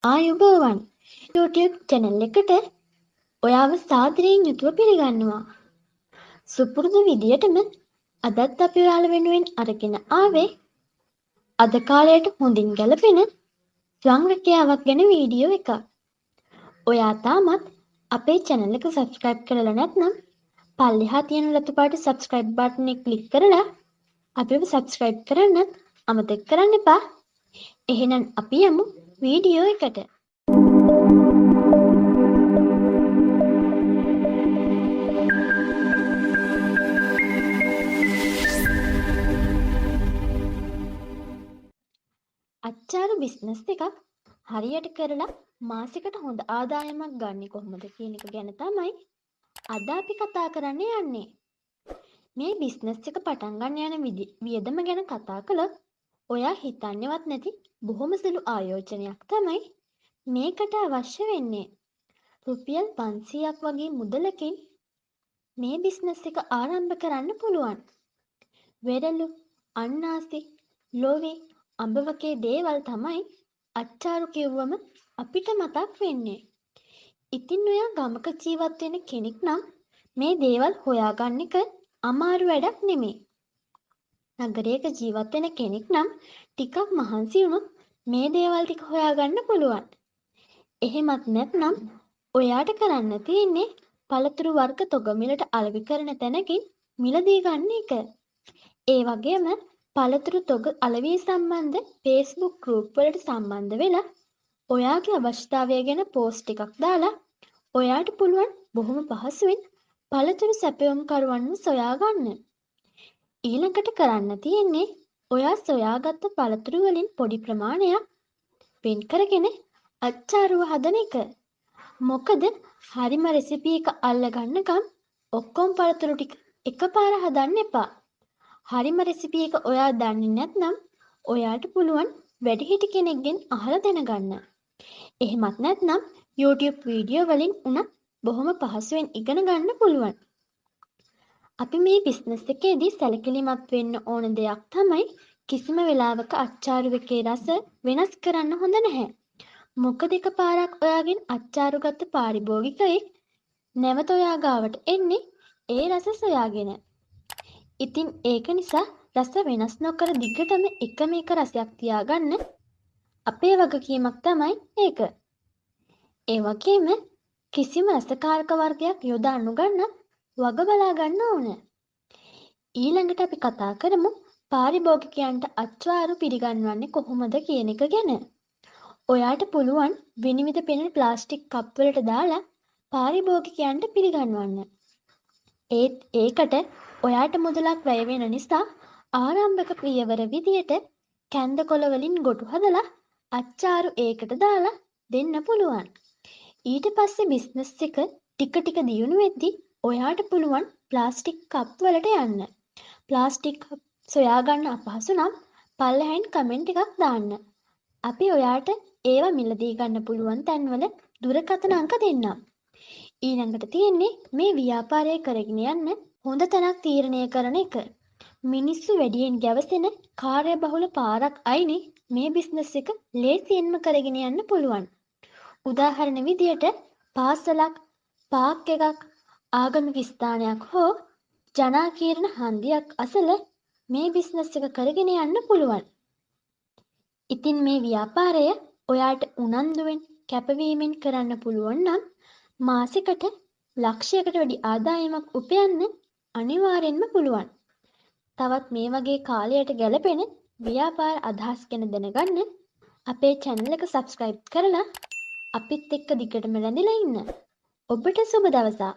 ආයුබෝවන් YouTube channel එකට ඔයාව සාදරයෙන් යුතුව පිළිගන්නවා. සුපුරුදු විදියටම අදත් අපි ඔයාලා වෙනුවෙන් අරගෙන ආවේ අද කාලයට හොඳින් ගැලපෙන සංරක්ෂයාවක් ගැන වීඩියෝ එකක්. ඔයා තාමත් අපේ channel එක subscribe කරලා නැත්නම් පල්ලෙහා තියෙන රතු පාට subscribe button එක click කරලා අපිව subscribe කරන්නත් අමතක කරන්න එපා. එහෙනම් අපි යමු වීඩියෝ එකට. අච්චාරු බිස්නස් එකක් හරියට කරලා මාසෙකට හොඳ ආදායමක් ගන්න කොහොමද කියන එක ගැන තමයි අද අපි කතා කරන්න යන්නේ. මේ බිස්නස් එක පටන් ගන්න යන වියදම ගැන කතා කළොත් ඔයා හිතන්නේවත් නැති බොහොම සුළු ආයෝජනයක් තමයි මේකට අවශ්‍ය වෙන්නේ. රුපියල් 500ක් වගේ මුදලකින් මේ බිස්නස් එක ආරම්භ කරන්න පුළුවන්. වෙරළු, අන්නාසි, ලෝවි, අඹ වගේ දේවල් තමයි අච්චාරු කිව්වම අපිට මතක් වෙන්නේ. ඉතින් ඔයා ගමක ජීවත් වෙන කෙනෙක් නම් මේ දේවල් හොයාගන්න එක අමාරු වැඩක් නෙමෙයි. නගරයක ජීවත් වෙන කෙනෙක් නම් ටිකක් මහන්සි වුණොත් මේ දේවල් ටික හොයාගන්න පුළුවන්. එහෙමත් නැත්නම් ඔයාට කරන්න තියෙන්නේ පළතුරු වර්ග තොග මිලට අලෙවි කරන තැනකින් මිලදී ගන්න එක. ඒ වගේම පළතුරු තොග අලෙවි සම්බන්ධ Facebook group වලට සම්බන්ධ වෙලා ඔයාගේ අවශ්‍යතාවය ගැන පෝස්ට් එකක් දාලා ඔයාට පුළුවන් බොහොම පහසුවෙන් පළතුරු සැපයුම්කරුවන්ව සොයා ගන්න. ඊළඟට කරන්න තියෙන්නේ ඔයා සොයාගත්ත පළතුරු වලින් පොඩි ප්‍රමාණයක් වෙන් කරගෙන අච්චාරුව හදන එක. මොකද හරිම රෙසිපි එක අල්ලගන්නකම් ඔක්කොම පළතුරු ටික එකපාර හදන්න එපා. හරිම රෙසිපි එක ඔයා දන්නේ නැත්නම් ඔයාට පුළුවන් වැඩිහිටි කෙනෙක්ගෙන් අහලා දැනගන්න. එහෙමත් නැත්නම් YouTube වීඩියෝ වලින් උනත් බොහොම පහසුවෙන් ඉගෙන ගන්න පුළුවන්. අපි මේ බිස්නස් එකේදී සැලකිලිමත් වෙන්න ඕන දෙයක් තමයි කිසිම වෙලාවක අච්චාරු එකේ රස වෙනස් කරන්න හොඳ නැහැ. මොකද එකපාරක් ඔයාගෙන් අච්චාරු ගත්ත පාරිභෝගිකයෙක් නැවත ඔයා ගාවට එන්නේ ඒ රස සොයාගෙන. ඉතින් ඒක නිසා රස වෙනස් නොකර දිගටම එකම එක රසයක් තියාගන්න අපේ වගකීමක් තමයි ඒක. ඒ වගේම කිසිම රසකාරක වර්ගයක් යොදා නොගන්න වග බලා ගන්න ඕන. ඊළඟට අපි කතා කරමු පාරිභෝගිකයන්ට අච්චාරු පිළිගන්වන්නේ කොහොමද කියන එක ගැන. ඔයාට පුළුවන් විනිවිද පෙනෙන ප්ලාස්ටික් කප් වලට දාලා පාරිභෝගිකයන්ට පිළිගන්වන්න. ඒකට ඔයාට මුදලක් වැය වෙන නිසා ආරම්භක පියවර විදියට කැන්ද කොළ වලින් ගොටු හදලා අච්චාරු ඒකට දාලා දෙන්න පුළුවන්. ඊට පස්සේ බිස්නස් එක ටික ටික දියුණු වෙද්දී ඔයාට පුළුවන් ප්ලාස්ටික් කප් වලට යන්න. ප්ලාස්ටික් කප් සොයාගන්න අපහසු නම් පල්ලෙහායින් කමෙන්ට් එකක් දාන්න. අපි ඔයාට ඒවා මිලදී ගන්න පුළුවන් තැන්වල දුරකථන අංක දෙන්නම්. ඊළඟට තියෙන්නේ මේ ව්‍යාපාරය කරගෙන යන්න හොඳ තැනක් තීරණය කරන එක. මිනිස්සු වැඩියෙන් ගැවසෙන කාර්යබහුල පාරක් අයිනේ මේ බිස්නස් එක ලේසියෙන්ම කරගෙන යන්න පුළුවන්. උදාහරණ විදියට පාසලක්, පාක් එකක්, ආගමික ස්ථානයක් හෝ ජනාකීර්ණ හන්දියක් අසල මේ බිස්නස් එක කරගෙන යන්න පුළුවන්. ඉතින් මේ ව්‍යාපාරය ඔයාට උනන්දුවෙන් කැපවීමෙන් කරන්න පුළුවන් නම් මාසෙකට ලක්ෂයකට වැඩි ආදායමක් උපයන්න අනිවාර්යෙන්ම පුළුවන්. තවත් මේ වගේ කාලයට ගැලපෙන ව්‍යාපාර අදහස් ගැන දැනගන්න අපේ channel එක subscribe කරලා අපිත් එක්ක දිගටම රැඳිලා ඉන්න. ඔබට සුබ දවසක්.